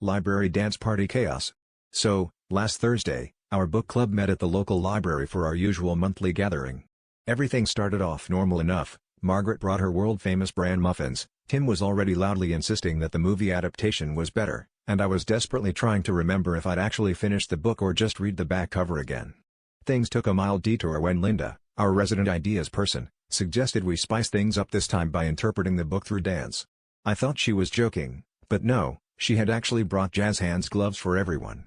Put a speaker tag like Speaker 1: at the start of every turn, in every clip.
Speaker 1: Library dance party chaos. So, last Thursday, our book club met at the local library for our usual monthly gathering. Everything started off normal enough. Margaret brought her world-famous bran muffins, Tim was already loudly insisting that the movie adaptation was better, and I was desperately trying to remember if I'd actually finished the book or just read the back cover again. Things took a mild detour when Linda, our resident ideas person, suggested we spice things up this time by interpreting the book through dance. I thought she was joking, but no, she had actually brought jazz hands gloves for everyone.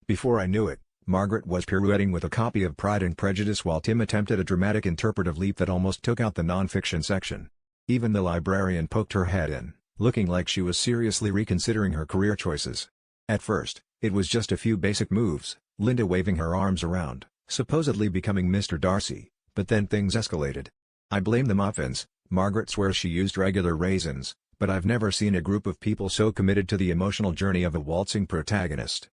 Speaker 1: Before I knew it, Margaret was pirouetting with a copy of Pride and Prejudice while Tim attempted a dramatic interpretive leap that almost took out the non-fiction section. Even the librarian poked her head in, looking like she was seriously reconsidering her career choices. At first, it was just a few basic moves, Linda waving her arms around, supposedly becoming Mr. Darcy, but then things escalated. I blame the muffins. Margaret swears she used regular raisins, but I've never seen a group of people so committed to the emotional journey of a waltzing protagonist.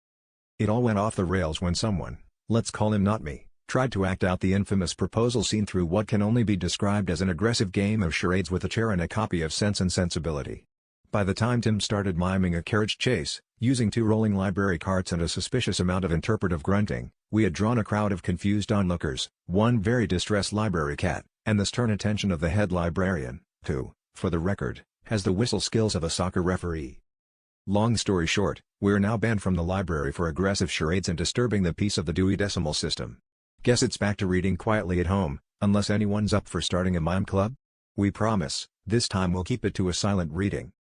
Speaker 1: It all went off the rails when someone, let's call him not me, tried to act out the infamous proposal scene through what can only be described as an aggressive game of charades with a chair and a copy of Sense and Sensibility. By the time Tim started miming a carriage chase, using 2 rolling library carts and a suspicious amount of interpretive grunting, we had drawn a crowd of confused onlookers, one very distressed library cat, and the stern attention of the head librarian, who, for the record, has the whistle skills of a soccer referee. Long story short, we're now banned from the library for aggressive charades and disturbing the peace of the Dewey Decimal System. Guess it's back to reading quietly at home, unless anyone's up for starting a mime club? We promise, this time we'll keep it to a silent reading.